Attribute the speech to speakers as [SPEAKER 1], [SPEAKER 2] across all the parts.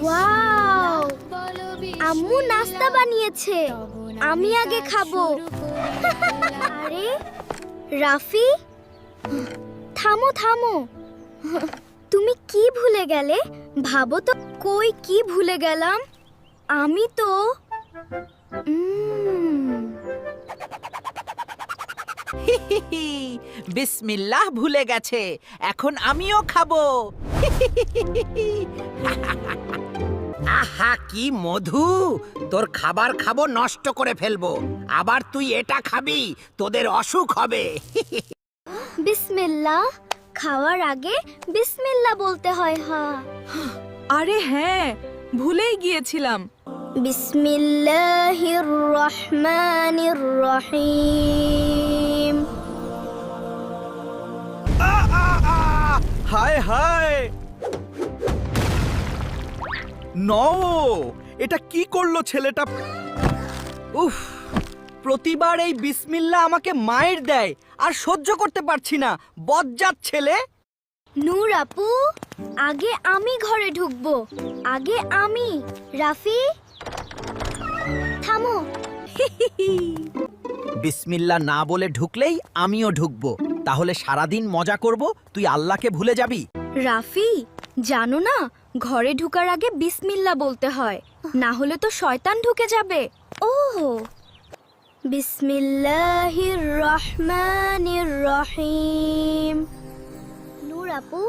[SPEAKER 1] Wow, আম্মু নাস্তা বানিয়েছে, আমি আগে খাবো। আরে রাফি, থামো থামো, তুমি কি ভুলে গেলে? ভাবো তো, কই কি ভুলে গেলাম? আমি তো
[SPEAKER 2] বিসমিল্লাহ ভুলে গেছে, এখন আমিও খাবো। আহা কি মধু! তোর খাবার খাবো, নষ্ট করে ফেলবো, আবার তুই এটা খাবি, তোদের অসুখ হবে।
[SPEAKER 1] বিসমিল্লাহ, খাওয়ার আগে বিসমিল্লাহ বলতে হয়। হ্যাঁ,
[SPEAKER 3] আরে হ্যাঁ, ভুলেই গিয়েছিলাম।
[SPEAKER 1] বিসমিল্লাহির রহমানির রহিম।
[SPEAKER 4] হায় হায়, এটা কি করলো ছেলেটা? উফ, প্রতিবার এই বিসমিল্লাহ আমাকে মায়ের দেয়, আর সহ্য করতে পারছি না। বজ্জাত ছেলে।
[SPEAKER 1] নূর আপু, আগে আমি ঘরে ঢুকবো, আগে আমি। রাফি থামো।
[SPEAKER 2] বিসমিল্লাহ না বলে ঢুকলেই আমিও ঢুকবো, তাহলে সারাদিন মজা করব, তুই আল্লাহকে ভুলে যাবি।
[SPEAKER 1] রাফি, জানো না, ঘরে ঢুকার আগে বিসমিল্লাহ বলতে হয়, না হলে তো শয়তান ঢুকে যাবে। ওহ, বিসমিল্লাহির রহমানির রহিম। নূর আপু,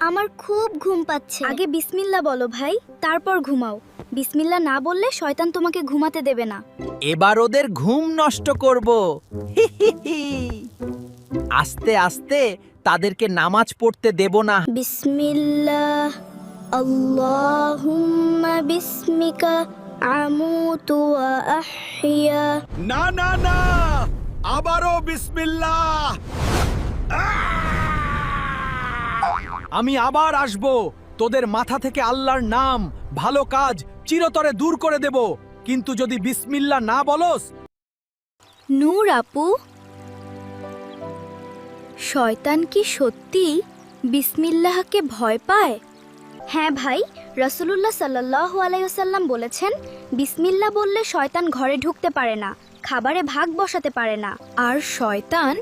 [SPEAKER 1] আমার খুব ঘুম পাচ্ছে, আগে বিসমিল্লাহ বলো ভাই, তারপর ঘুমাও। বিসমিল্লাহ না বললে শয়তান তোমাকে ঘুমাতে দেবে না।
[SPEAKER 2] এবার ওদের ঘুম নষ্ট করব। আস্তে আস্তে তাদেরকে নামাজ পড়তে দেব না।
[SPEAKER 1] বিসমিল্লাহ, আল্লাহুম্মা বিসমিকা আমুতু ওয়া আহইয়া।
[SPEAKER 4] না না না, আবারও বিসমিল্লাহ। আমি আবার আসব, তোদের মাথা থেকে আল্লাহর নাম, ভালো কাজ চিরতরে দূর করে দেব, কিন্তু যদি বিসমিল্লাহ না বলস।
[SPEAKER 1] নূর আপু, শয়তান কি সত্যি বিসমিল্লাহকে ভয় পায়? হ্যাঁ ভাই, রাসূলুল্লাহ সাল্লাল্লাহু আলাইহি ওয়াসাল্লাম বলেছেন, বিসমিল্লাহ বললে শয়তান ঘরে ঢুকতে পারে না, খাবারে ভাগ বসাতে পারে না, আর শয়তান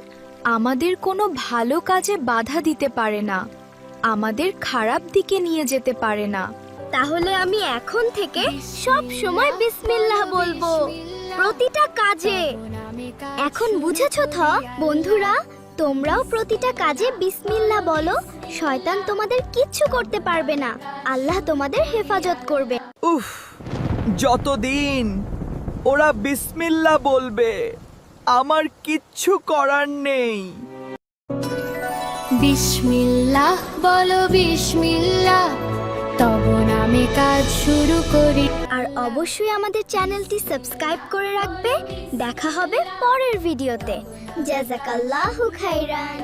[SPEAKER 1] আমাদের কোনো ভালো কাজে বাধা দিতে পারে না, আমাদের খারাপ দিকে নিয়ে যেতে পারে না। তাহলে আমি এখন থেকে সব সময় বিসমিল্লাহ বলবো, প্রতিটা কাজে। এখন বুঝেছো তো বন্ধুরা, তোমরাও প্রতিটা কাজে বিসমিল্লাহ বলো, শয়তান তোমাদের কিচ্ছু করতে পারবে না, আল্লাহ তোমাদের হেফাজত করবে।
[SPEAKER 4] উফ, যতদিন ওরা বিসমিল্লাহ বলবে, আমার কিচ্ছু করার নেই।
[SPEAKER 5] বিসমিল্লাহ বলো, বিসমিল্লাহ, তব নামে কাজ শুরু করি।
[SPEAKER 1] আর অবশ্যই আমাদের চ্যানেলটি সাবস্ক্রাইব করে রাখবে। দেখা হবে পরের ভিডিওতে। জাযাকাল্লাহু খাইরান।